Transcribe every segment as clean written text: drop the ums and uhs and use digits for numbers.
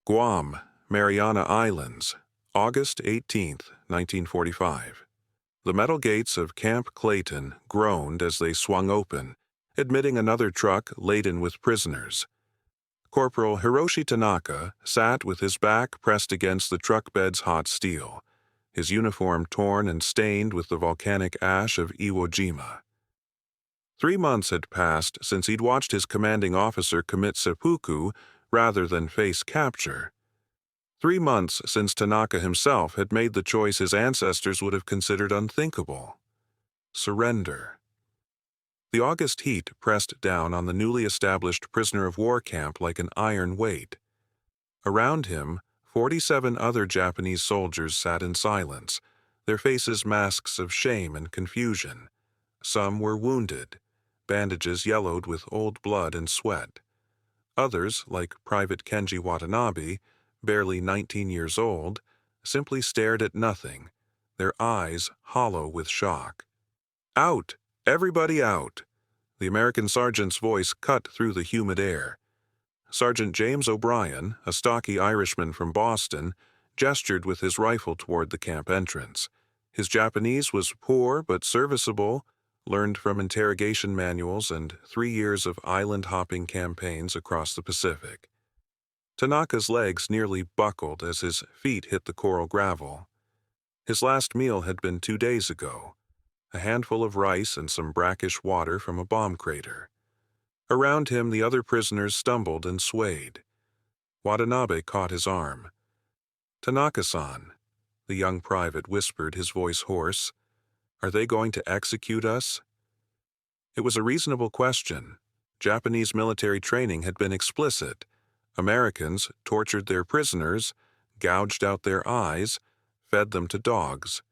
Guam, Mariana Islands, August 18, 1945. The metal gates of Camp Clayton groaned as they swung open, admitting another truck laden with prisoners. Corporal Hiroshi Tanaka sat with his back pressed against the truck bed's hot steel, his uniform torn and stained with the volcanic ash of Iwo Jima. 3 months had passed since he'd watched his commanding officer commit seppuku rather than face capture. 3 months since Tanaka himself had made the choice his ancestors would have considered unthinkable: surrender. The August heat pressed down on the newly established prisoner-of-war camp like an iron weight. Around him, 47 other Japanese soldiers sat in silence, their faces masks of shame and confusion. Some were wounded, bandages yellowed with old blood and sweat. Others, like Private Kenji Watanabe, barely 19 years old, simply stared at nothing, their eyes hollow with shock. "Out! Everybody out!" The American sergeant's voice cut through the humid air. Sergeant James O'Brien, a stocky Irishman from Boston, gestured with his rifle toward the camp entrance. His Japanese was poor but serviceable, learned from interrogation manuals and 3 years of island-hopping campaigns across the Pacific. Tanaka's legs nearly buckled as his feet hit the coral gravel. His last meal had been 2 days ago, a handful of rice and some brackish water from a bomb crater. Around him, the other prisoners stumbled and swayed. Watanabe caught his arm. "Tanaka-san," the young private whispered, his voice hoarse, "are they going to execute us?" It was a reasonable question. Japanese military training had been explicit. Americans tortured their prisoners, gouged out their eyes, fed them to dogs.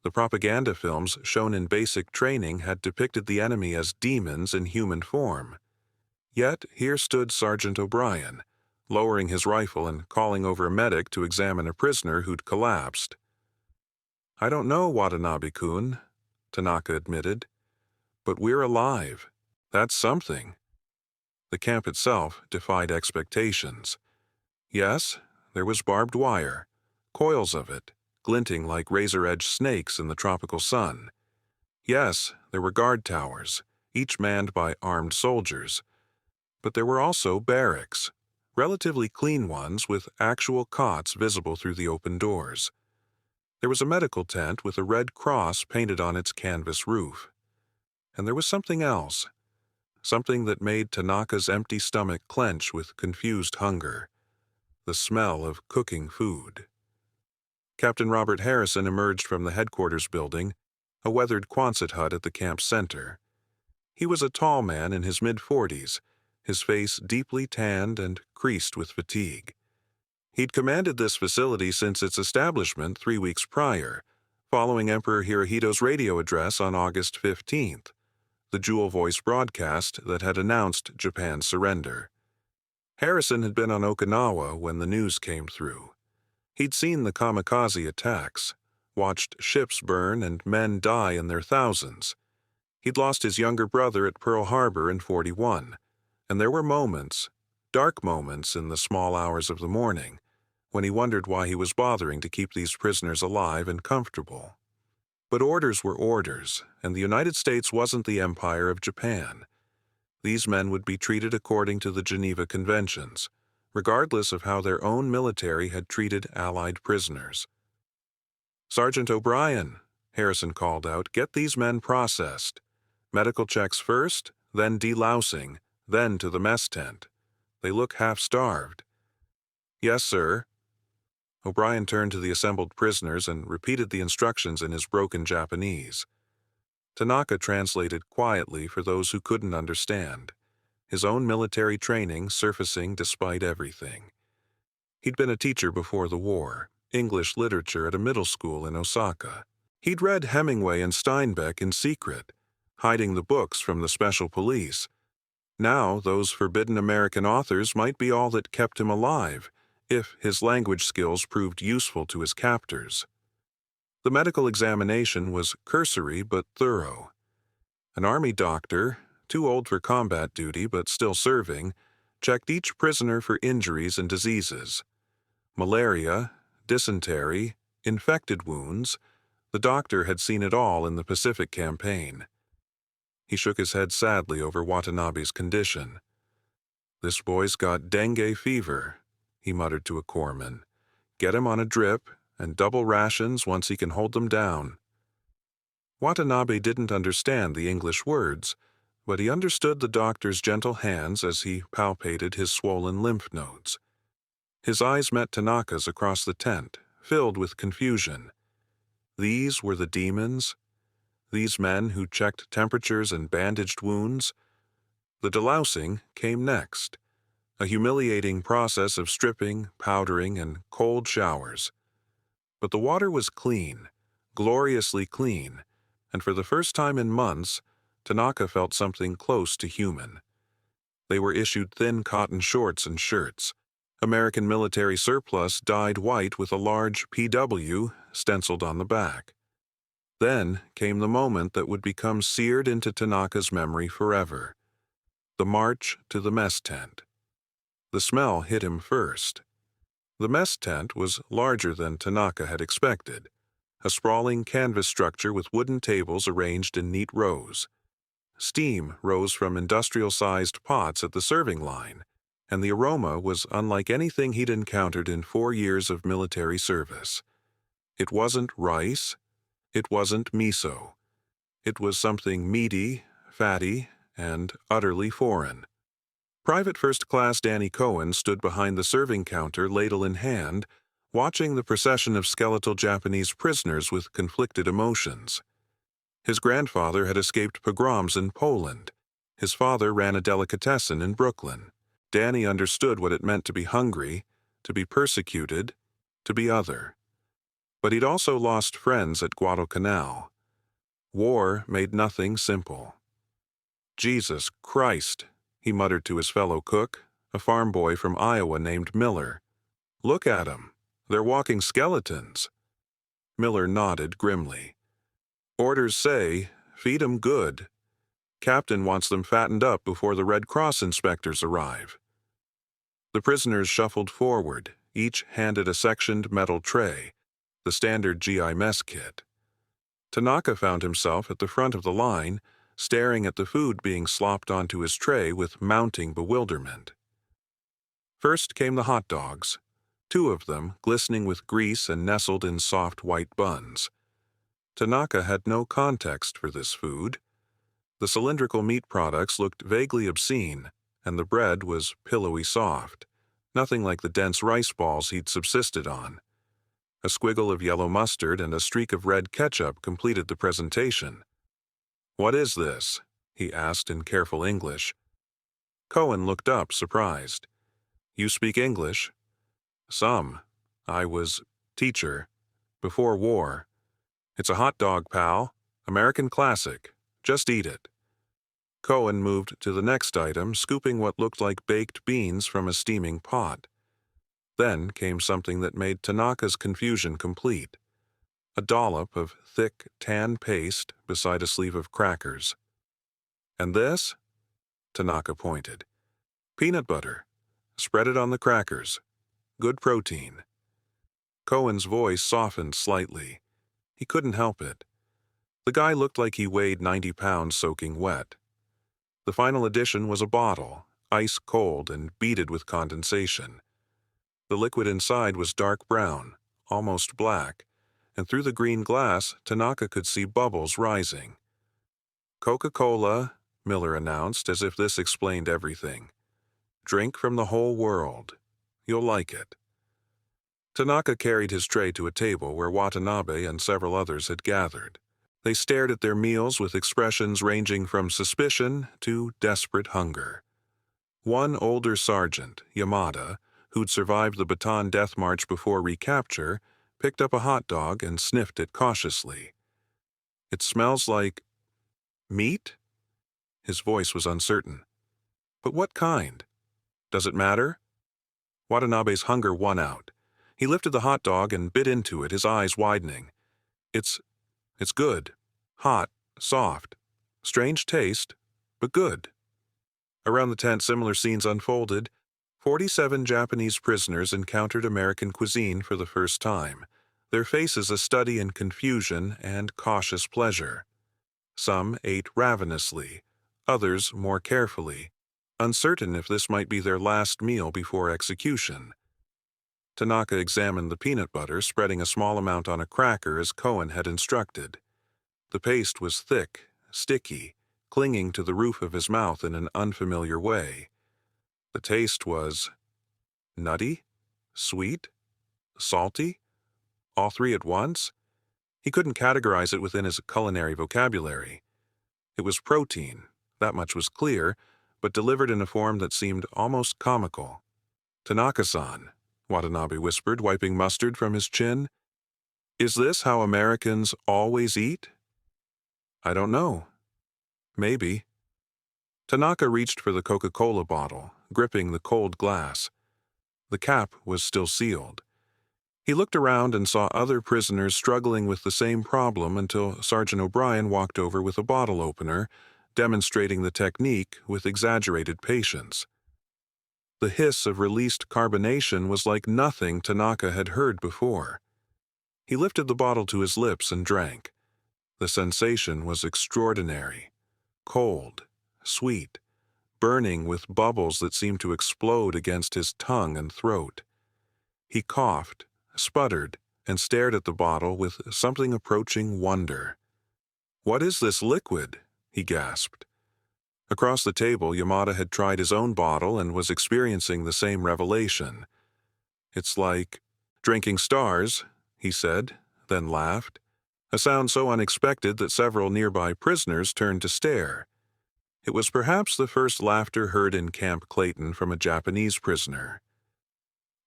The propaganda films shown in basic training had depicted the enemy as demons in human form. Yet here stood Sergeant O'Brien, lowering his rifle and calling over a medic to examine a prisoner who'd collapsed. "I don't know, Watanabe-kun," Tanaka admitted, "but we're alive. That's something." The camp itself defied expectations. Yes, there was barbed wire, coils of it, glinting like razor-edged snakes in the tropical sun. Yes, there were guard towers, each manned by armed soldiers. But there were also barracks, relatively clean ones with actual cots visible through the open doors. There was a medical tent with a red cross painted on its canvas roof. And there was something else, something that made Tanaka's empty stomach clench with confused hunger: the smell of cooking food. Captain Robert Harrison emerged from the headquarters building, a weathered Quonset hut at the camp's center. He was a tall man in his mid-40s, his face deeply tanned and creased with fatigue. He'd commanded this facility since its establishment 3 weeks prior, following Emperor Hirohito's radio address on August 15th, the dual-voice broadcast that had announced Japan's surrender. Harrison had been on Okinawa when the news came through. He'd seen the kamikaze attacks, watched ships burn and men die in their thousands. He'd lost his younger brother at Pearl Harbor in '41, and there were moments, dark moments in the small hours of the morning, when he wondered why he was bothering to keep these prisoners alive and comfortable. But orders were orders, and the United States wasn't the empire of Japan. These men would be treated according to the Geneva Conventions, regardless of how their own military had treated Allied prisoners. "Sergeant O'Brien," Harrison called out, "get these men processed. Medical checks first, then delousing, then to the mess tent. They look half-starved." "Yes, sir." O'Brien turned to the assembled prisoners and repeated the instructions in his broken Japanese. Tanaka translated quietly for those who couldn't understand, his own military training surfacing despite everything. He'd been a teacher before the war, English literature at a middle school in Osaka. He'd read Hemingway and Steinbeck in secret, hiding the books from the special police. Now those forbidden American authors might be all that kept him alive, if his language skills proved useful to his captors. The medical examination was cursory but thorough. An Army doctor, too old for combat duty but still serving, checked each prisoner for injuries and diseases. Malaria, dysentery, infected wounds. The doctor had seen it all in the Pacific campaign. He shook his head sadly over Watanabe's condition. "This boy's got dengue fever," he muttered to a corpsman. "Get him on a drip and double rations once he can hold them down." Watanabe didn't understand the English words, but he understood the doctor's gentle hands as he palpated his swollen lymph nodes. His eyes met Tanaka's across the tent, filled with confusion. These were the demons? These men who checked temperatures and bandaged wounds? The delousing came next, a humiliating process of stripping, powdering, and cold showers. But the water was clean, gloriously clean, and for the first time in months, Tanaka felt something close to human. They were issued thin cotton shorts and shirts, American military surplus dyed white with a large PW stenciled on the back. Then came the moment that would become seared into Tanaka's memory forever. The march to the mess tent. The smell hit him first. The mess tent was larger than Tanaka had expected, a sprawling canvas structure with wooden tables arranged in neat rows. Steam rose from industrial-sized pots at the serving line, and the aroma was unlike anything he'd encountered in 4 years of military service. It wasn't rice. It wasn't miso. It was something meaty, fatty, and utterly foreign. Private First Class Danny Cohen stood behind the serving counter, ladle in hand, watching the procession of skeletal Japanese prisoners with conflicted emotions. His grandfather had escaped pogroms in Poland. His father ran a delicatessen in Brooklyn. Danny understood what it meant to be hungry, to be persecuted, to be other. But he'd also lost friends at Guadalcanal. War made nothing simple. "Jesus Christ," he muttered to his fellow cook, a farm boy from Iowa named Miller. "Look at 'em. They're walking skeletons." Miller nodded grimly. "Orders say, feed 'em good. Captain wants them fattened up before the Red Cross inspectors arrive." The prisoners shuffled forward, each handed a sectioned metal tray, the standard GI mess kit. Tanaka found himself at the front of the line, staring at the food being slopped onto his tray with mounting bewilderment. First came the hot dogs, 2 of them glistening with grease and nestled in soft white buns. Tanaka had no context for this food. The cylindrical meat products looked vaguely obscene, and the bread was pillowy soft, nothing like the dense rice balls he'd subsisted on. A squiggle of yellow mustard and a streak of red ketchup completed the presentation. "What is this?" he asked in careful English. Cohen looked up, surprised. "You speak English?" "Some. I was teacher. Before war. It's a hot dog, pal. American classic. Just eat it." Cohen moved to the next item, scooping what looked like baked beans from a steaming pot. Then came something that made Tanaka's confusion complete. A dollop of thick tan paste beside a sleeve of crackers. "And this?" Tanaka pointed. "Peanut butter. Spread it on the crackers. Good protein." Cohen's voice softened slightly. He couldn't help it. The guy looked like he weighed 90 pounds soaking wet. The final addition was a bottle, ice cold and beaded with condensation. The liquid inside was dark brown, almost black, and through the green glass, Tanaka could see bubbles rising. "Coca-Cola," Miller announced, as if this explained everything. "Drink from the whole world. You'll like it." Tanaka carried his tray to a table where Watanabe and several others had gathered. They stared at their meals with expressions ranging from suspicion to desperate hunger. One older sergeant, Yamada, who'd survived the Bataan Death March before recapture, picked up a hot dog and sniffed it cautiously. "It smells like meat?" His voice was uncertain. "But what kind? Does it matter?" Watanabe's hunger won out. He lifted the hot dog and bit into it, his eyes widening. It's good. Hot, soft. Strange taste, but good." Around the tent, similar scenes unfolded. 47 Japanese prisoners encountered American cuisine for the first time, their faces a study in confusion and cautious pleasure. Some ate ravenously, others more carefully, uncertain if this might be their last meal before execution. Tanaka examined the peanut butter, spreading a small amount on a cracker as Cohen had instructed. The paste was thick, sticky, clinging to the roof of his mouth in an unfamiliar way. The taste was nutty, sweet, salty, all three at once. He couldn't categorize it within his culinary vocabulary. It was protein, that much was clear, but delivered in a form that seemed almost comical. "Tanaka-san," Watanabe whispered, wiping mustard from his chin. "Is this how Americans always eat?" "I don't know. Maybe." Tanaka reached for the Coca-Cola bottle, gripping the cold glass. The cap was still sealed. He looked around and saw other prisoners struggling with the same problem until Sergeant O'Brien walked over with a bottle opener, demonstrating the technique with exaggerated patience. The hiss of released carbonation was like nothing Tanaka had heard before. He lifted the bottle to his lips and drank. The sensation was extraordinary. Cold, sweet, burning with bubbles that seemed to explode against his tongue and throat. He coughed, sputtered, and stared at the bottle with something approaching wonder. "What is this liquid?" he gasped. Across the table, Yamada had tried his own bottle and was experiencing the same revelation. "It's like drinking stars," he said, then laughed, a sound so unexpected that several nearby prisoners turned to stare. It was perhaps the first laughter heard in Camp Clayton from a Japanese prisoner.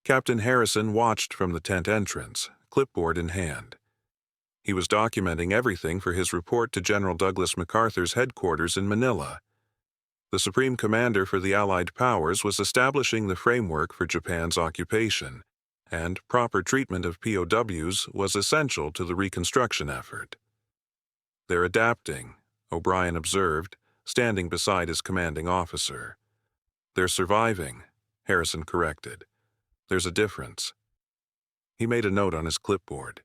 Captain Harrison watched from the tent entrance, clipboard in hand. He was documenting everything for his report to General Douglas MacArthur's headquarters in Manila. The Supreme Commander for the Allied Powers was establishing the framework for Japan's occupation, and proper treatment of POWs was essential to the reconstruction effort. "They're adapting," O'Brien observed, standing beside his commanding officer. "They're surviving," Harrison corrected. "There's a difference." He made a note on his clipboard.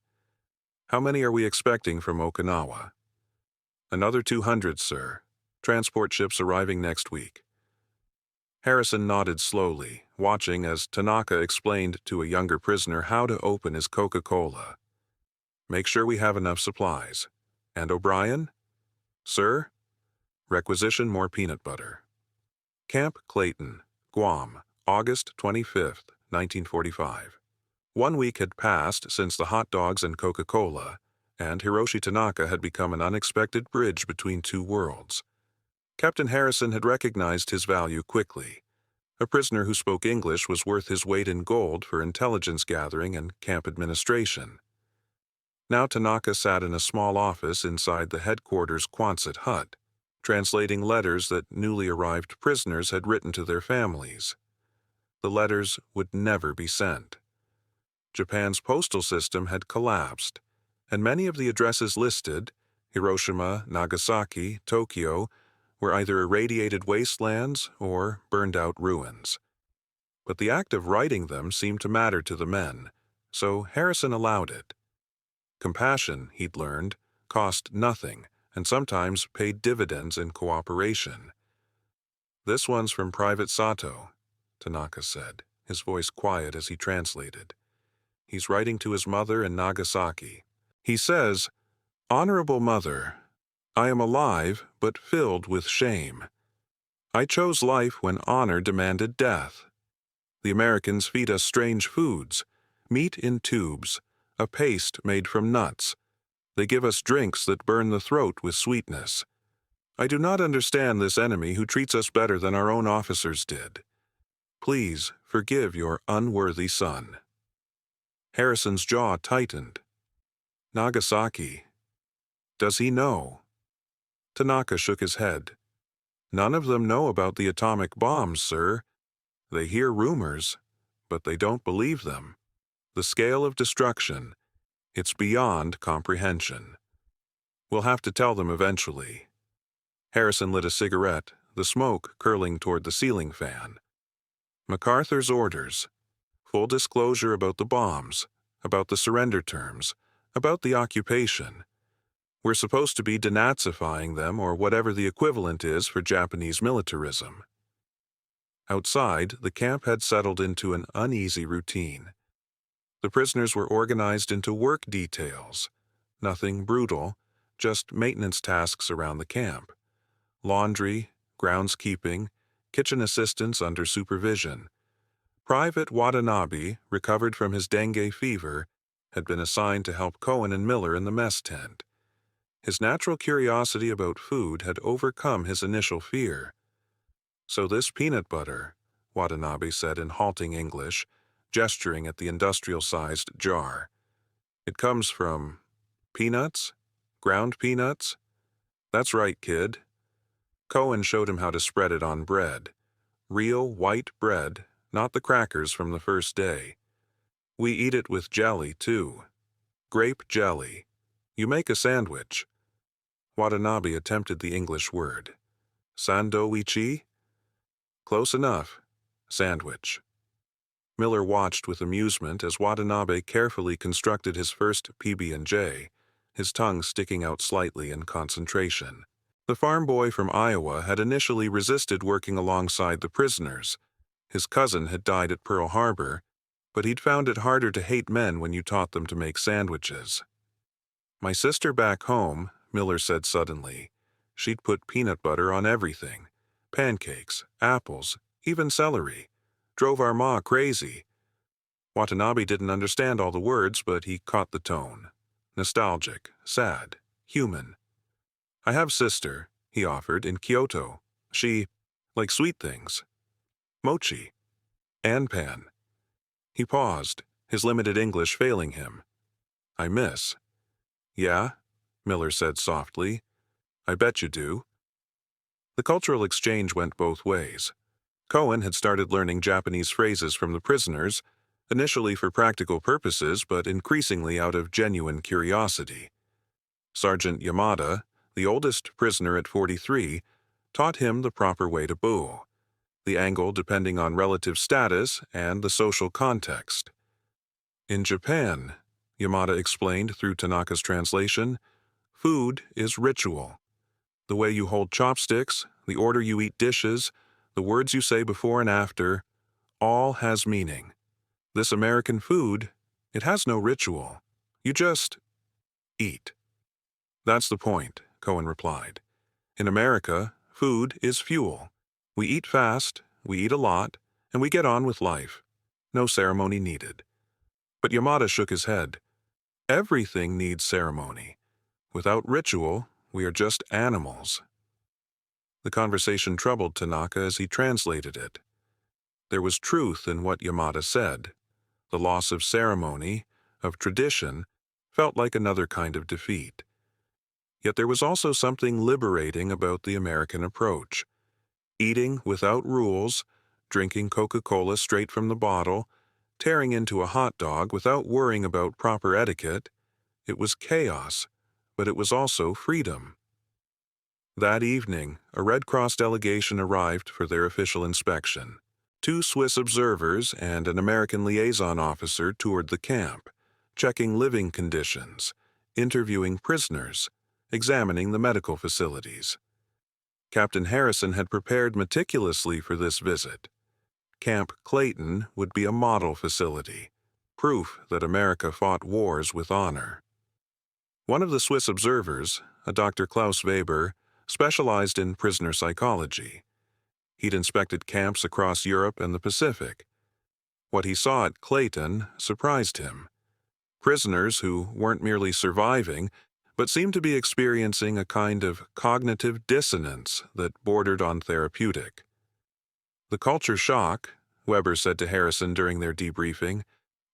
"How many are we expecting from Okinawa?" "Another 200, sir. Transport ships arriving next week." Harrison nodded slowly, watching as Tanaka explained to a younger prisoner how to open his Coca-Cola. "Make sure we have enough supplies. And O'Brien?" "Sir?" "Requisition more peanut butter." Camp Clayton, Guam, August 25, 1945. 1 week had passed since the hot dogs and Coca-Cola, and Hiroshi Tanaka had become an unexpected bridge between two worlds. Captain Harrison had recognized his value quickly. A prisoner who spoke English was worth his weight in gold for intelligence gathering and camp administration. Now Tanaka sat in a small office inside the headquarters Quonset hut, translating letters that newly arrived prisoners had written to their families. The letters would never be sent. Japan's postal system had collapsed, and many of the addresses listed, Hiroshima, Nagasaki, Tokyo, were either irradiated wastelands or burned-out ruins. But the act of writing them seemed to matter to the men, so Harrison allowed it. Compassion, he'd learned, cost nothing and sometimes paid dividends in cooperation. "This one's from Private Sato," Tanaka said, his voice quiet as he translated. "He's writing to his mother in Nagasaki. He says, 'Honorable Mother, I am alive but filled with shame. I chose life when honor demanded death. The Americans feed us strange foods, meat in tubes, a paste made from nuts. They give us drinks that burn the throat with sweetness. I do not understand this enemy who treats us better than our own officers did. Please forgive your unworthy son.'" Harrison's jaw tightened. "Nagasaki. Does he know?" Tanaka shook his head. "None of them know about the atomic bombs, sir. They hear rumors, but they don't believe them. The scale of destruction, it's beyond comprehension. We'll have to tell them eventually." Harrison lit a cigarette, the smoke curling toward the ceiling fan. MacArthur's orders. Full disclosure about the bombs, about the surrender terms, about the occupation. We're supposed to be denazifying them or whatever the equivalent is for Japanese militarism. Outside, the camp had settled into an uneasy routine. The prisoners were organized into work details. Nothing brutal, just maintenance tasks around the camp. Laundry, groundskeeping, kitchen assistance under supervision. Private Watanabe, recovered from his dengue fever, had been assigned to help Cohen and Miller in the mess tent. His natural curiosity about food had overcome his initial fear. "So this peanut butter," Watanabe said in halting English, gesturing at the industrial-sized jar. "It comes from peanuts? Ground peanuts?" "That's right, kid." Cohen showed him how to spread it on bread. Real white bread, not the crackers from the first day. "We eat it with jelly, too. Grape jelly. You make a sandwich." Watanabe attempted the English word. "Sandoichi?" "Close enough. Sandwich." Miller watched with amusement as Watanabe carefully constructed his first PB&J, his tongue sticking out slightly in concentration. The farm boy from Iowa had initially resisted working alongside the prisoners. His cousin had died at Pearl Harbor, but he'd found it harder to hate men when you taught them to make sandwiches. "My sister back home," Miller said suddenly, "she'd put peanut butter on everything. Pancakes, apples, even celery. Drove our ma crazy." Watanabe didn't understand all the words, but he caught the tone. Nostalgic, sad, human. "I have sister," he offered, "in Kyoto. She, like sweet things. Mochi. Anpan." He paused, his limited English failing him. "I miss." "Yeah?" Miller said softly. "I bet you do." The cultural exchange went both ways. Cohen had started learning Japanese phrases from the prisoners, initially for practical purposes but increasingly out of genuine curiosity. Sergeant Yamada, the oldest prisoner at 43, taught him the proper way to bow, the angle depending on relative status and the social context. "In Japan," Yamada explained through Tanaka's translation, "food is ritual. The way you hold chopsticks, the order you eat dishes, the words you say before and after, all has meaning. This American food, it has no ritual. You just eat." "That's the point," Cohen replied. "In America, food is fuel. We eat fast, we eat a lot, and we get on with life. No ceremony needed." But Yamada shook his head. "Everything needs ceremony. Without ritual, we are just animals." The conversation troubled Tanaka as he translated it. There was truth in what Yamada said. The loss of ceremony, of tradition, felt like another kind of defeat. Yet there was also something liberating about the American approach. Eating without rules, drinking Coca-Cola straight from the bottle, tearing into a hot dog without worrying about proper etiquette. It was chaos, but it was also freedom. That evening, a Red Cross delegation arrived for their official inspection. 2 Swiss observers and an American liaison officer toured the camp, checking living conditions, interviewing prisoners, examining the medical facilities. Captain Harrison had prepared meticulously for this visit. Camp Clayton would be a model facility, proof that America fought wars with honor. One of the Swiss observers, a Dr. Klaus Weber, specialized in prisoner psychology. He'd inspected camps across Europe and the Pacific. What he saw at Clayton surprised him. Prisoners who weren't merely surviving, but seemed to be experiencing a kind of cognitive dissonance that bordered on therapeutic. "The culture shock," Weber said to Harrison during their debriefing,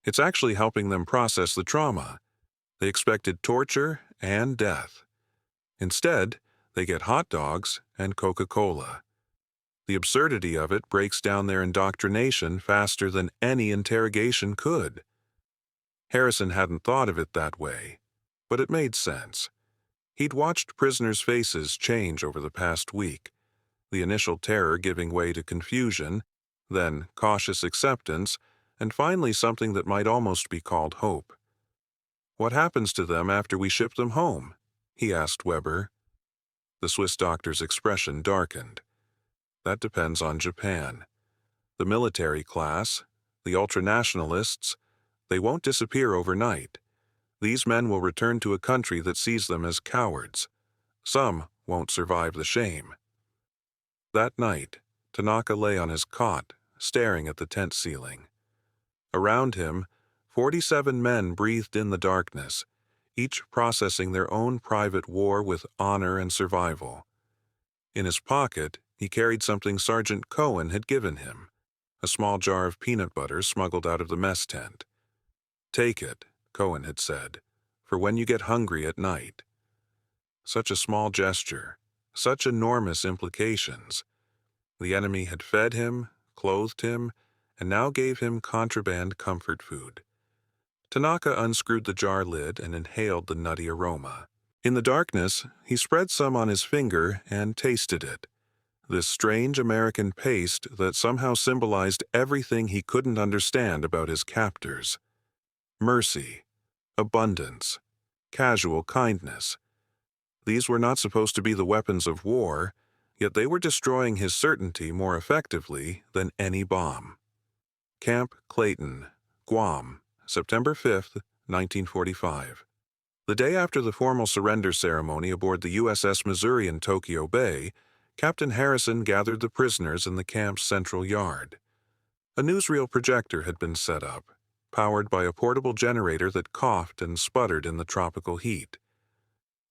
"it's actually helping them process the trauma. They expected torture and death. Instead, they get hot dogs and Coca-Cola. The absurdity of it breaks down their indoctrination faster than any interrogation could." Harrison hadn't thought of it that way, but it made sense. He'd watched prisoners' faces change over the past week, the initial terror giving way to confusion, then cautious acceptance, and finally something that might almost be called hope. "What happens to them after we ship them home?" he asked Weber. The Swiss doctor's expression darkened. "That depends on Japan. The military class, the ultranationalists, they won't disappear overnight. These men will return to a country that sees them as cowards. Some won't survive the shame." That night, Tanaka lay on his cot, staring at the tent ceiling. Around him, 47 men breathed in the darkness, each processing their own private war with honor and survival. In his pocket, he carried something Sergeant Cohen had given him, a small jar of peanut butter smuggled out of the mess tent. "Take it," Cohen had said, "for when you get hungry at night." Such a small gesture, such enormous implications. The enemy had fed him, clothed him, and now gave him contraband comfort food. Tanaka unscrewed the jar lid and inhaled the nutty aroma. In the darkness, he spread some on his finger and tasted it. This strange American paste that somehow symbolized everything he couldn't understand about his captors. Mercy, abundance, casual kindness. These were not supposed to be the weapons of war, yet they were destroying his certainty more effectively than any bomb. Camp Clayton, Guam, September 5, 1945. The day after the formal surrender ceremony aboard the USS Missouri in Tokyo Bay, Captain Harrison gathered the prisoners in the camp's central yard. A newsreel projector had been set up, powered by a portable generator that coughed and sputtered in the tropical heat.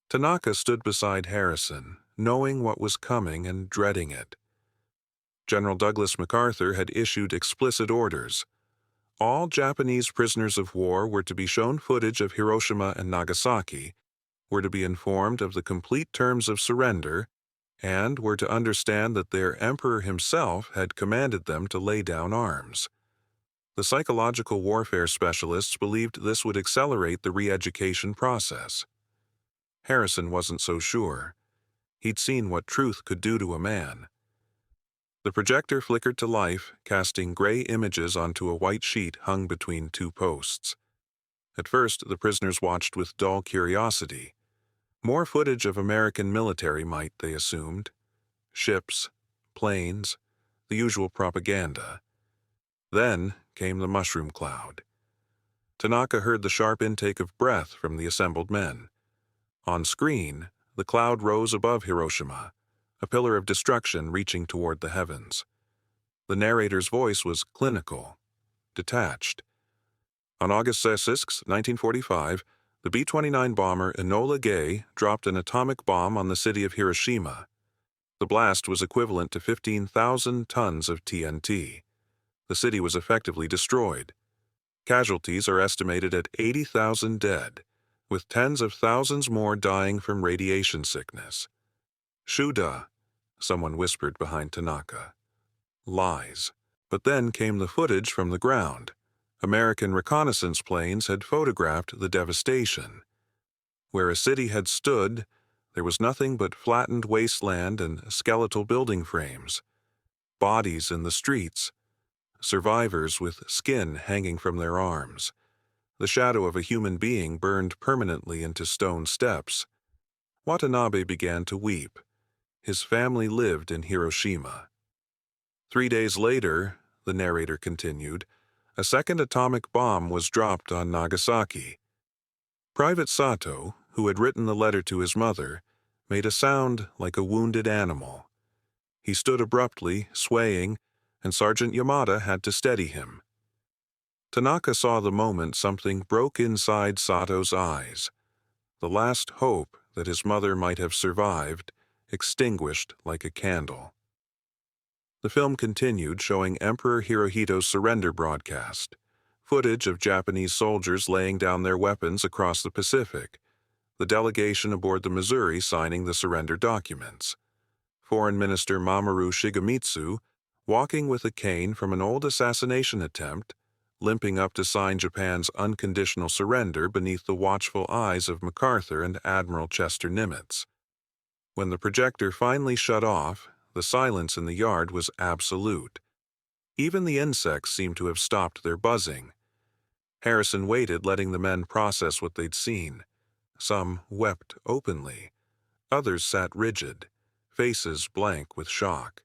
Tanaka stood beside Harrison, knowing what was coming and dreading it. General Douglas MacArthur had issued explicit orders. All Japanese prisoners of war were to be shown footage of Hiroshima and Nagasaki, were to be informed of the complete terms of surrender, and were to understand that their emperor himself had commanded them to lay down arms. The psychological warfare specialists believed this would accelerate the re-education process. Harrison wasn't so sure. He'd seen what truth could do to a man. The projector flickered to life, casting gray images onto a white sheet hung between two posts. At first, the prisoners watched with dull curiosity. More footage of American military might, they assumed. Ships, planes, the usual propaganda. Then came the mushroom cloud. Tanaka heard the sharp intake of breath from the assembled men. On screen, the cloud rose above Hiroshima, a pillar of destruction reaching toward the heavens. The narrator's voice was clinical, detached. On August 6, 1945, the B-29 bomber Enola Gay dropped an atomic bomb on the city of Hiroshima. The blast was equivalent to 15,000 tons of TNT. The city was effectively destroyed. Casualties are estimated at 80,000 dead, with tens of thousands more dying from radiation sickness. "Shuda," someone whispered behind Tanaka. Lies. But then came the footage from the ground. American reconnaissance planes had photographed the devastation. Where a city had stood, there was nothing but flattened wasteland and skeletal building frames. Bodies in the streets. Survivors with skin hanging from their arms. The shadow of a human being burned permanently into stone steps. Watanabe began to weep. His family lived in Hiroshima. 3 days later, the narrator continued, a second atomic bomb was dropped on Nagasaki. Private Sato, who had written the letter to his mother, made a sound like a wounded animal. He stood abruptly, swaying, and Sergeant Yamada had to steady him. Tanaka saw the moment something broke inside Sato's eyes. The last hope that his mother might have survived, extinguished like a candle. The film continued, showing Emperor Hirohito's surrender broadcast, footage of Japanese soldiers laying down their weapons across the Pacific, the delegation aboard the Missouri signing the surrender documents, Foreign Minister Mamoru Shigemitsu walking with a cane from an old assassination attempt, limping up to sign Japan's unconditional surrender beneath the watchful eyes of MacArthur and Admiral Chester Nimitz. When the projector finally shut off, the silence in the yard was absolute. Even the insects seemed to have stopped their buzzing. Harrison waited, letting the men process what they'd seen. Some wept openly. Others sat rigid, faces blank with shock.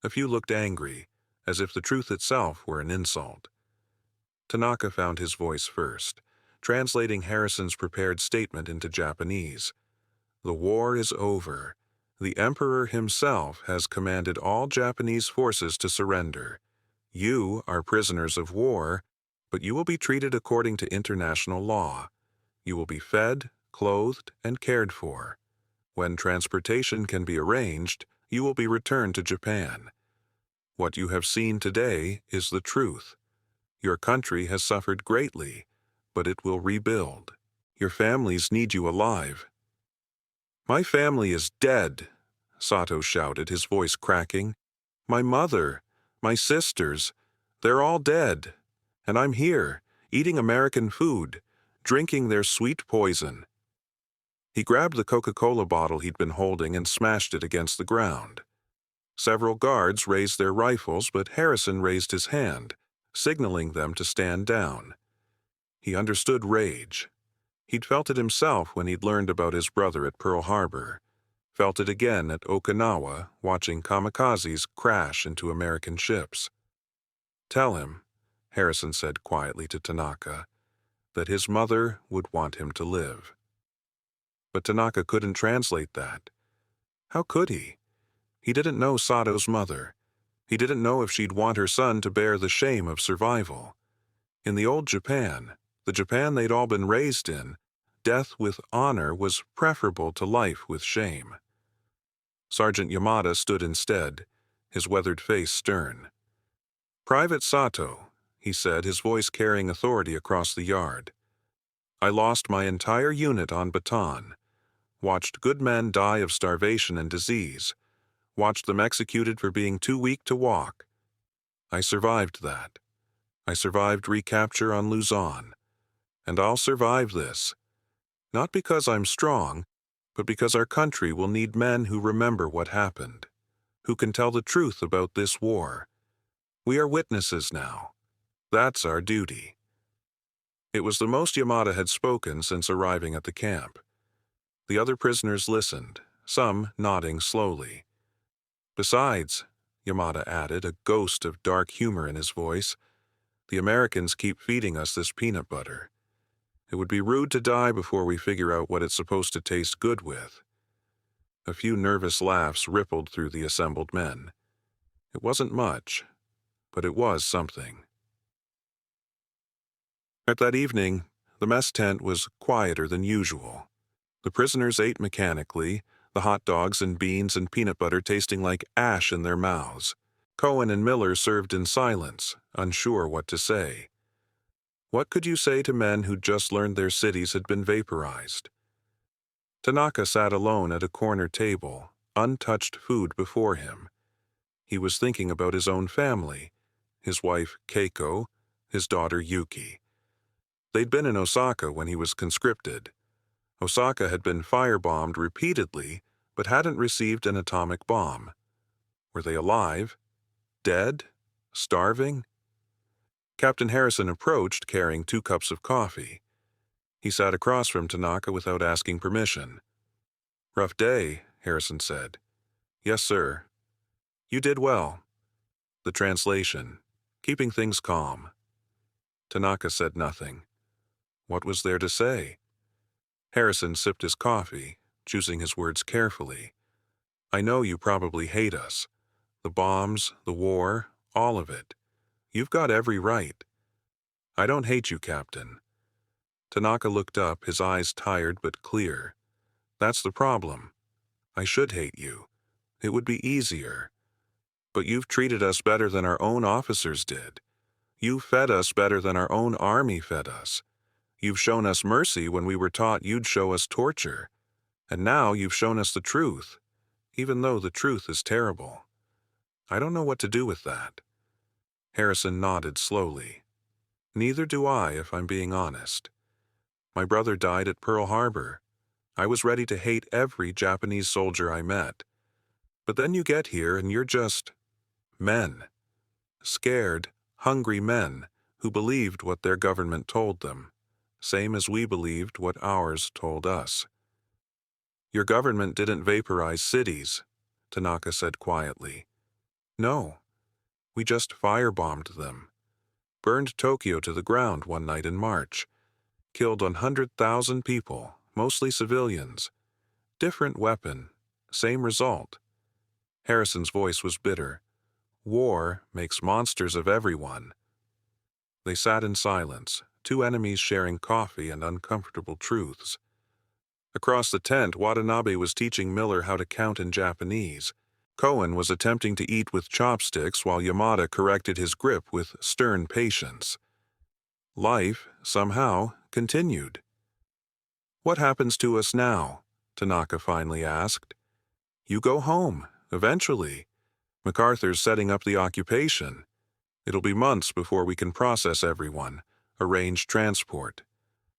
A few looked angry, as if the truth itself were an insult. Tanaka found his voice first, translating Harrison's prepared statement into Japanese. The war is over. The Emperor himself has commanded all Japanese forces to surrender. You are prisoners of war, but you will be treated according to international law. You will be fed, clothed, and cared for. When transportation can be arranged, you will be returned to Japan. What you have seen today is the truth. Your country has suffered greatly, but it will rebuild. Your families need you alive. My family is dead, Sato shouted, his voice cracking. My mother, my sisters, they're all dead. And I'm here, eating American food, drinking their sweet poison. He grabbed the Coca-Cola bottle he'd been holding and smashed it against the ground. Several guards raised their rifles, but Harrison raised his hand, signaling them to stand down. He understood rage. He'd felt it himself when he'd learned about his brother at Pearl Harbor, felt it again at Okinawa, watching kamikazes crash into American ships. Tell him, Harrison said quietly to Tanaka, that his mother would want him to live. But Tanaka couldn't translate that. How could he? He didn't know Sato's mother. He didn't know if she'd want her son to bear the shame of survival. In the old Japan, the Japan they'd all been raised in, death with honor was preferable to life with shame. Sergeant Yamada stood instead, his weathered face stern. Private Sato, he said, his voice carrying authority across the yard. I lost my entire unit on Bataan, watched good men die of starvation and disease, watched them executed for being too weak to walk. I survived that. I survived recapture on Luzon. And I'll survive this. Not because I'm strong, but because our country will need men who remember what happened, who can tell the truth about this war. We are witnesses now. That's our duty. It was the most Yamada had spoken since arriving at the camp. The other prisoners listened, some nodding slowly. Besides, Yamada added, a ghost of dark humor in his voice, the Americans keep feeding us this peanut butter. It would be rude to die before we figure out what it's supposed to taste good with. A few nervous laughs rippled through the assembled men. It wasn't much, but it was something. At that evening, the mess tent was quieter than usual. The prisoners ate mechanically, the hot dogs and beans and peanut butter tasting like ash in their mouths. Cohen and Miller served in silence, unsure what to say. What could you say to men who'd just learned their cities had been vaporized? Tanaka sat alone at a corner table, untouched food before him. He was thinking about his own family, his wife Keiko, his daughter Yuki. They'd been in Osaka when he was conscripted. Osaka had been firebombed repeatedly, but hadn't received an atomic bomb. Were they alive? Dead? Starving? Captain Harrison approached, carrying 2 cups of coffee. He sat across from Tanaka without asking permission. Rough day, Harrison said. Yes, sir. You did well. The translation, keeping things calm. Tanaka said nothing. What was there to say? Harrison sipped his coffee, choosing his words carefully. I know you probably hate us. The bombs, the war, all of it. You've got every right. I don't hate you, Captain. Tanaka looked up, his eyes tired but clear. That's the problem. I should hate you. It would be easier. But you've treated us better than our own officers did. You fed us better than our own army fed us. You've shown us mercy when we were taught you'd show us torture. And now you've shown us the truth, even though the truth is terrible. I don't know what to do with that. Harrison nodded slowly. Neither do I, if I'm being honest. My brother died at Pearl Harbor. I was ready to hate every Japanese soldier I met. But then you get here and you're just men. scared, hungry men who believed what their government told them, same as we believed what ours told us. Your government didn't vaporize cities, Tanaka said quietly. No, we just firebombed them. Burned Tokyo to the ground one night in March. Killed 100,000 people, mostly civilians. Different weapon, same result. Harrison's voice was bitter. War makes monsters of everyone. They sat in silence, two enemies sharing coffee and uncomfortable truths. Across the tent, Watanabe was teaching Miller how to count in Japanese. Cohen was attempting to eat with chopsticks while Yamada corrected his grip with stern patience. Life, somehow, continued. What happens to us now? Tanaka finally asked. You go home, eventually. MacArthur's setting up the occupation. It'll be months before we can process everyone, arrange transport.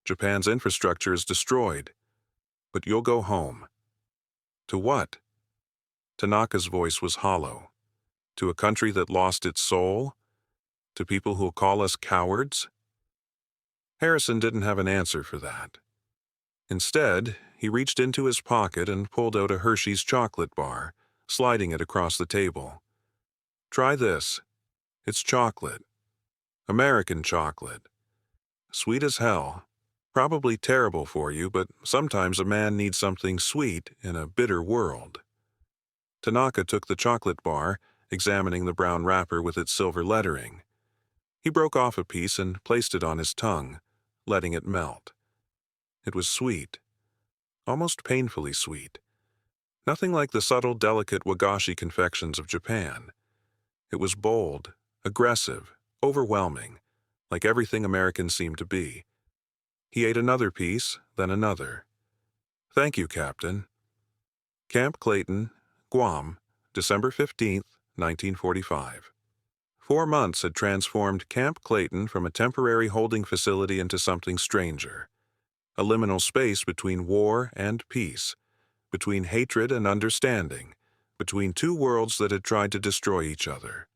Japan's infrastructure is destroyed. But you'll go home. To what? Tanaka's voice was hollow. To a country that lost its soul? To people who'll call us cowards? Harrison didn't have an answer for that. Instead, he reached into his pocket and pulled out a Hershey's chocolate bar, sliding it across the table. Try this. It's chocolate. American chocolate. Sweet as hell. Probably terrible for you, but sometimes a man needs something sweet in a bitter world. Tanaka took the chocolate bar, examining the brown wrapper with its silver lettering. He broke off a piece and placed it on his tongue, letting it melt. It was sweet. Almost painfully sweet. Nothing like the subtle, delicate wagashi confections of Japan. It was bold, aggressive, overwhelming, like everything Americans seem to be. He ate another piece, then another. Thank you, Captain. Camp Clayton, Guam, December 15th, 1945. 4 months had transformed Camp Clayton from a temporary holding facility into something stranger. A liminal space between war and peace, between hatred and understanding, between two worlds that had tried to destroy each other.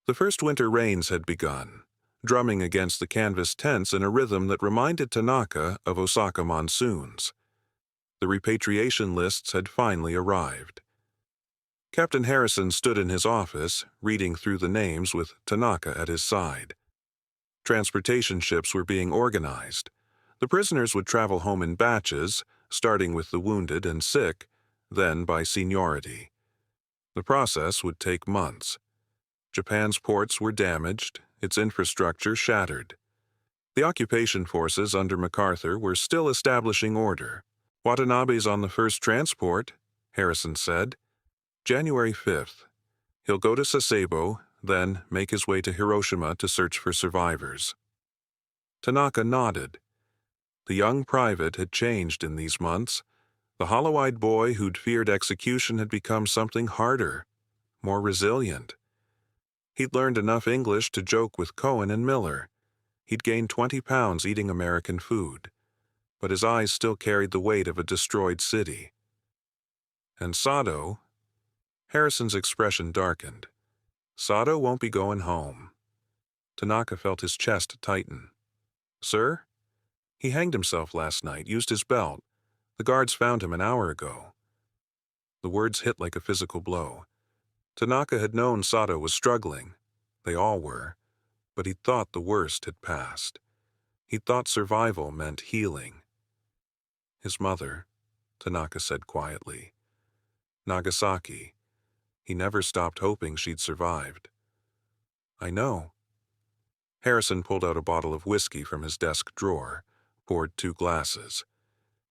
The first winter rains had begun, drumming against the canvas tents in a rhythm that reminded Tanaka of Osaka monsoons. The repatriation lists had finally arrived. Captain Harrison stood in his office, reading through the names with Tanaka at his side. Transportation ships were being organized. The prisoners would travel home in batches, starting with the wounded and sick, then by seniority. The process would take months. Japan's ports were damaged, its infrastructure shattered. The occupation forces under MacArthur were still establishing order. Watanabe's on the first transport, Harrison said. January 5th. He'll go to Sasebo, then make his way to Hiroshima to search for survivors. Tanaka nodded. The young private had changed in these months. The hollow-eyed boy who'd feared execution had become something harder, more resilient. He'd learned enough English to joke with Cohen and Miller. He'd gained 20 pounds eating American food. But his eyes still carried the weight of a destroyed city. And Sato... Harrison's expression darkened. Sato won't be going home. Tanaka felt his chest tighten. Sir? He hanged himself last night, used his belt. The guards found him an hour ago. The words hit like a physical blow. Tanaka had known Sato was struggling. They all were. But he'd thought the worst had passed. He'd thought survival meant healing. His mother, Tanaka said quietly. Nagasaki. He never stopped hoping she'd survived. I know. Harrison pulled out a bottle of whiskey from his desk drawer, poured 2 glasses.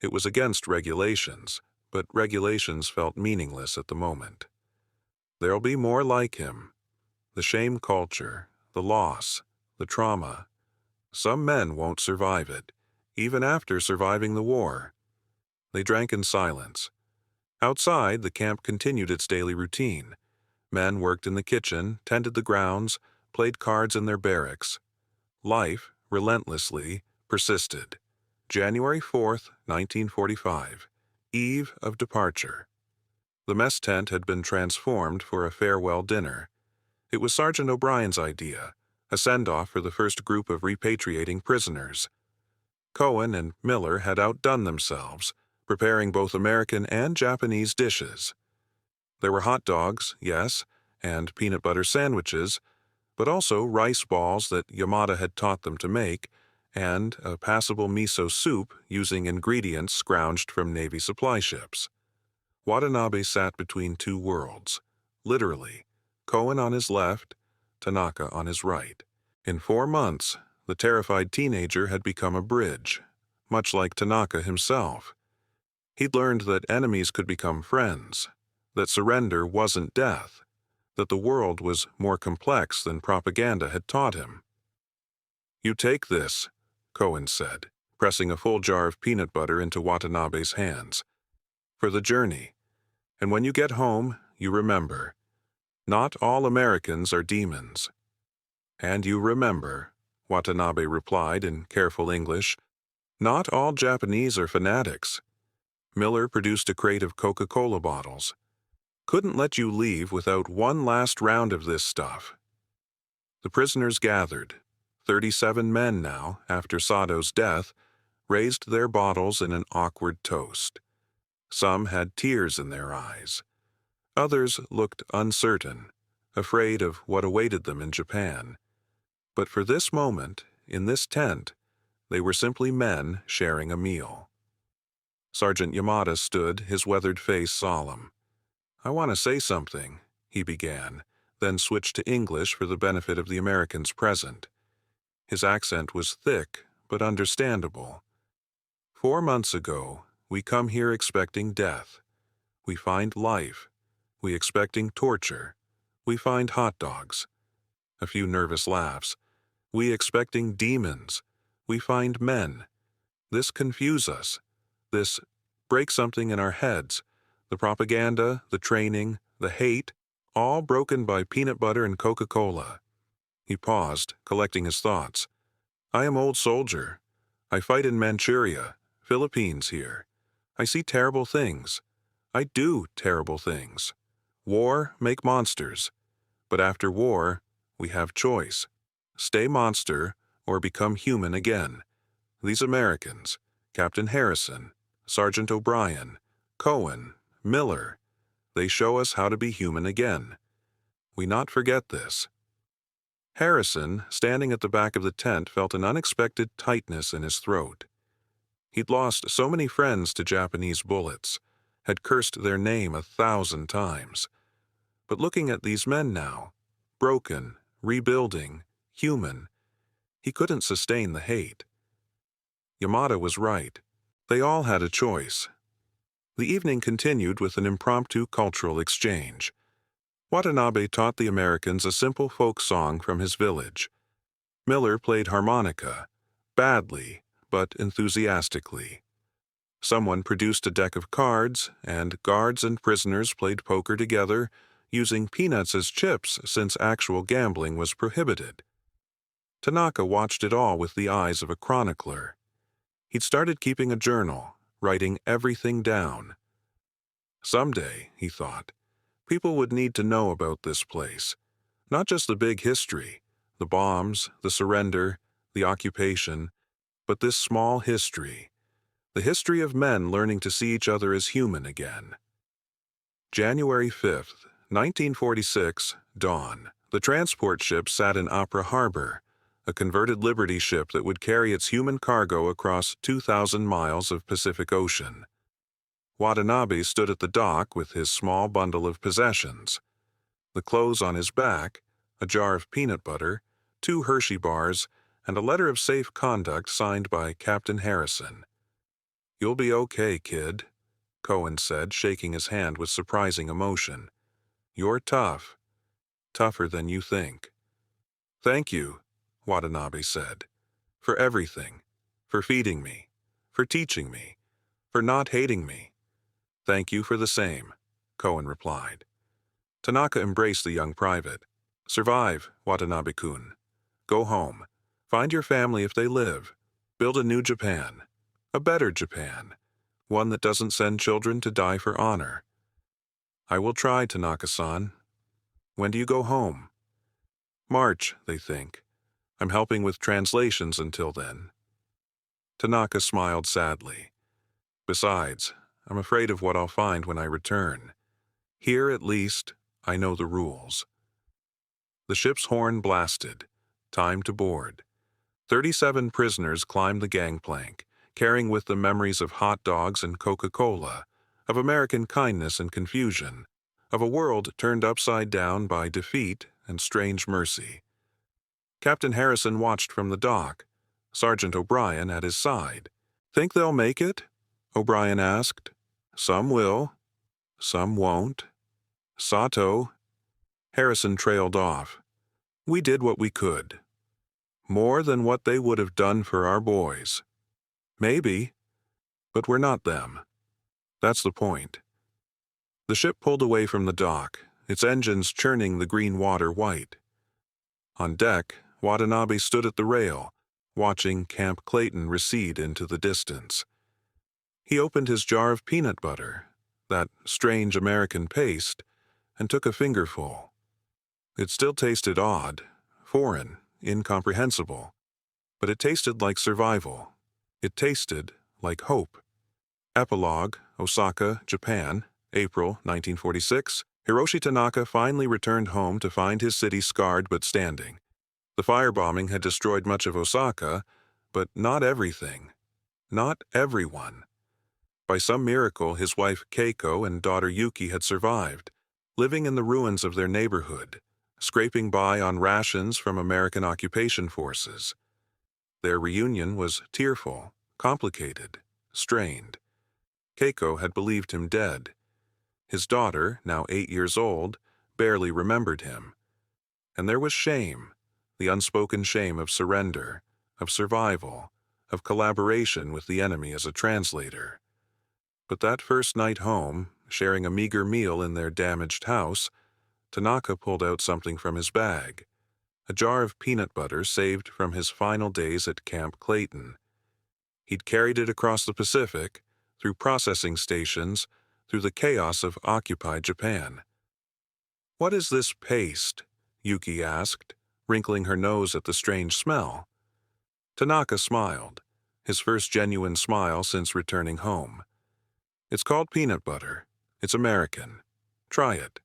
It was against regulations, but regulations felt meaningless at the moment. There'll be more like him. The shame culture, the loss, the trauma. Some men won't survive it, even after surviving the war. They drank in silence. Outside, the camp continued its daily routine. Men worked in the kitchen, tended the grounds, played cards in their barracks. Life, relentlessly, persisted. January 4th, 1945, eve of departure. The mess tent had been transformed for a farewell dinner. It was Sergeant O'Brien's idea, a send-off for the first group of repatriating prisoners. Cohen and Miller had outdone themselves, preparing both American and Japanese dishes. There were hot dogs, yes, and peanut butter sandwiches, but also rice balls that Yamada had taught them to make, and a passable miso soup using ingredients scrounged from Navy supply ships. Watanabe sat between two worlds, literally, Cohen on his left, Tanaka on his right. In 4 months, the terrified teenager had become a bridge, much like Tanaka himself. He'd learned that enemies could become friends, that surrender wasn't death, that the world was more complex than propaganda had taught him. "You take this," Cohen said, pressing a full jar of peanut butter into Watanabe's hands, "for the journey. And when you get home, you remember, not all Americans are demons." "And you remember," Watanabe replied in careful English, "not all Japanese are fanatics." Miller produced a crate of Coca-Cola bottles. "Couldn't let you leave without one last round of this stuff." The prisoners gathered. 37 men now, after Sato's death, raised their bottles in an awkward toast. Some had tears in their eyes. Others looked uncertain, afraid of what awaited them in Japan. But for this moment, in this tent, they were simply men sharing a meal. Sergeant Yamada stood, his weathered face solemn. "I want to say something," he began, then switched to English for the benefit of the Americans present. His accent was thick, but understandable. 4 months ago, we come here expecting death. We find life. We expecting torture. We find hot dogs. A few nervous laughs. We expecting demons. We find men. This confuse us. This break something in our heads. The propaganda, the training, the hate, all broken by peanut butter and Coca-Cola." He paused, collecting his thoughts. "I am old soldier. I fight in Manchuria, Philippines here. I see terrible things. I do terrible things. War make monsters. But after war, we have choice. Stay monster or become human again. These Americans, Captain Harrison, Sergeant O'Brien, Cohen, Miller, they show us how to be human again. We not forget this." Harrison, standing at the back of the tent, felt an unexpected tightness in his throat. He'd lost so many friends to Japanese bullets, had cursed their name 1,000 times. But looking at these men now, broken, rebuilding, human, he couldn't sustain the hate. Yamada was right. They all had a choice. The evening continued with an impromptu cultural exchange. Watanabe taught the Americans a simple folk song from his village. Miller played harmonica, badly, but enthusiastically. Someone produced a deck of cards, and guards and prisoners played poker together, using peanuts as chips since actual gambling was prohibited. Tanaka watched it all with the eyes of a chronicler. He'd started keeping a journal, writing everything down. Someday, he thought, people would need to know about this place. Not just the big history, the bombs, the surrender, the occupation, but this small history, the history of men learning to see each other as human again. January 5th, 1946, dawn. The transport ship sat in Opera Harbor, a converted Liberty ship that would carry its human cargo across 2,000 miles of Pacific Ocean. Watanabe stood at the dock with his small bundle of possessions. The clothes on his back, a jar of peanut butter, 2 Hershey bars, and a letter of safe conduct signed by Captain Harrison. "You'll be okay, kid," Cohen said, shaking his hand with surprising emotion. "You're tough. Tougher than you think." "Thank you," Watanabe said, "for everything, for feeding me, for teaching me, for not hating me." "Thank you for the same," Cohen replied. Tanaka embraced the young private. "Survive, Watanabe-kun. Go home. Find your family if they live. Build a new Japan. A better Japan. One that doesn't send children to die for honor." "I will try, Tanaka-san." "When do you go home?" March, they think. I'm helping with translations until then. Tanaka smiled sadly. Besides, I'm afraid of what I'll find when I return. Here, at least, I know the rules. The ship's horn blasted. Time to board. 37 prisoners climbed the gangplank, carrying with them memories of hot dogs and Coca-Cola, of American kindness and confusion, of a world turned upside down by defeat and strange mercy. Captain Harrison watched from the dock, Sergeant O'Brien at his side. "Think they'll make it?" O'Brien asked. "Some will. Some won't. Sato." Harrison trailed off. "We did what we could. More than what they would have done for our boys. Maybe, but we're not them. That's the point." The ship pulled away from the dock, its engines churning the green water white. On deck, Watanabe stood at the rail, watching Camp Clayton recede into the distance. He opened his jar of peanut butter, that strange American paste, and took a fingerful. It still tasted odd, foreign, incomprehensible, but it tasted like survival. It tasted like hope. Epilogue, Osaka, Japan, April 1946. Hiroshi Tanaka finally returned home to find his city scarred but standing. The firebombing had destroyed much of Osaka, but not everything. Not everyone. By some miracle, his wife Keiko and daughter Yuki had survived, living in the ruins of their neighborhood, scraping by on rations from American occupation forces. Their reunion was tearful, complicated, strained. Keiko had believed him dead. His daughter, now 8 years old, barely remembered him. And there was shame, the unspoken shame of surrender, of survival, of collaboration with the enemy as a translator. But that first night home, sharing a meager meal in their damaged house, Tanaka pulled out something from his bag, a jar of peanut butter saved from his final days at Camp Clayton. He'd carried it across the Pacific, through processing stations, through the chaos of occupied Japan. "What is this paste?" Yuki asked, wrinkling her nose at the strange smell. Tanaka smiled, his first genuine smile since returning home. "It's called peanut butter. It's American. Try it."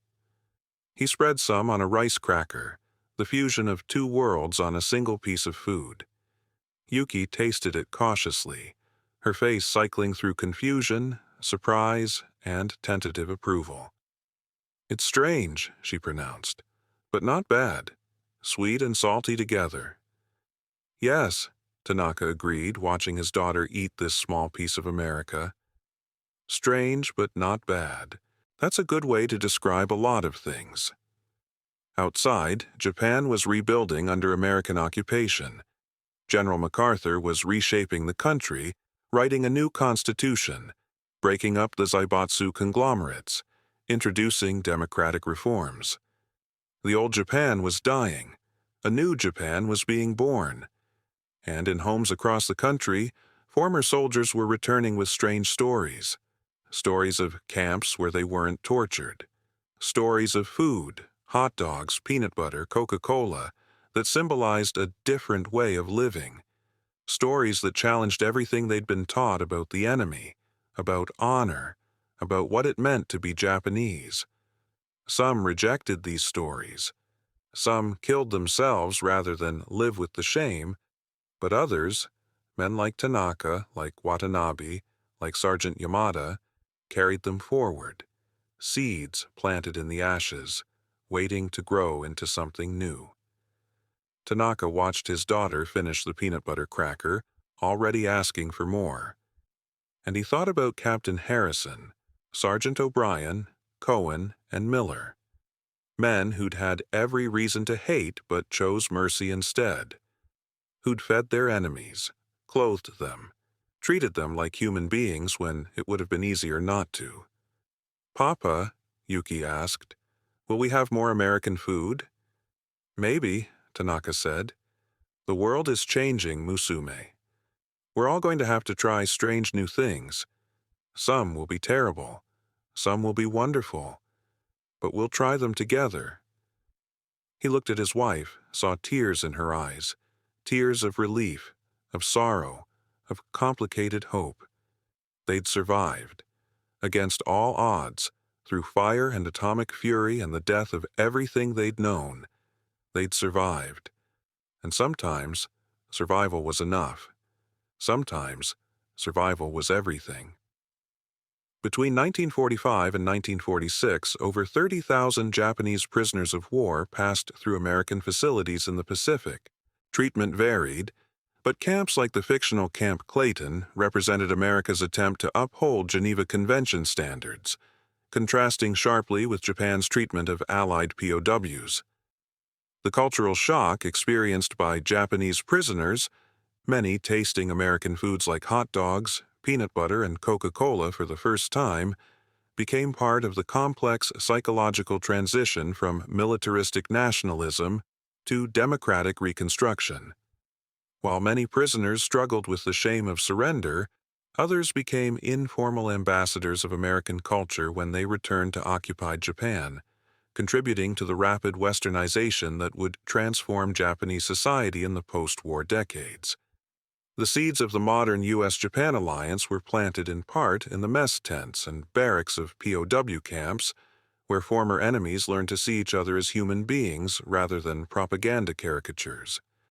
He spread some on a rice cracker, the fusion of two worlds on a single piece of food. Yuki tasted it cautiously, her face cycling through confusion, surprise, and tentative approval. "It's strange," she pronounced, "but not bad. Sweet and salty together." "Yes," Tanaka agreed, watching his daughter eat this small piece of America. "Strange, but not bad. That's a good way to describe a lot of things." Outside, Japan was rebuilding under American occupation. General MacArthur was reshaping the country, writing a new constitution, breaking up the Zaibatsu conglomerates, introducing democratic reforms. The old Japan was dying. A new Japan was being born. And in homes across the country, former soldiers were returning with strange stories. Stories of camps where they weren't tortured. Stories of food, hot dogs, peanut butter, Coca-Cola, that symbolized a different way of living. Stories that challenged everything they'd been taught about the enemy, about honor, about what it meant to be Japanese. Some rejected these stories. Some killed themselves rather than live with the shame, but others, men like Tanaka, like Watanabe, like Sergeant Yamada, carried them forward. Seeds planted in the ashes, waiting to grow into something new. Tanaka watched his daughter finish the peanut butter cracker, already asking for more. And he thought about Captain Harrison, Sergeant O'Brien, Cohen, and Miller. Men who'd had every reason to hate but chose mercy instead. Who'd fed their enemies, clothed them, treated them like human beings when it would have been easier not to. "Papa," Yuki asked, "will we have more American food?" "Maybe," Tanaka said. "The world is changing, Musume. We're all going to have to try strange new things. Some will be terrible. Some will be wonderful. But we'll try them together." He looked at his wife, saw tears in her eyes, tears of relief, of sorrow, of complicated hope. They'd survived. Against all odds, through fire and atomic fury and the death of everything they'd known, they'd survived. And sometimes, survival was enough. Sometimes, survival was everything. Between 1945 and 1946, over 30,000 Japanese prisoners of war passed through American facilities in the Pacific. Treatment varied, but camps like the fictional Camp Clayton represented America's attempt to uphold Geneva Convention standards, contrasting sharply with Japan's treatment of Allied POWs. The cultural shock experienced by Japanese prisoners, many tasting American foods like hot dogs, peanut butter, and Coca-Cola for the first time, became part of the complex psychological transition from militaristic nationalism to democratic reconstruction. While many prisoners struggled with the shame of surrender, others became informal ambassadors of American culture when they returned to occupied Japan, contributing to the rapid westernization that would transform Japanese society in the post-war decades. The seeds of the modern U.S.-Japan alliance were planted in part in the mess tents and barracks of POW camps, where former enemies learned to see each other as human beings rather than propaganda caricatures.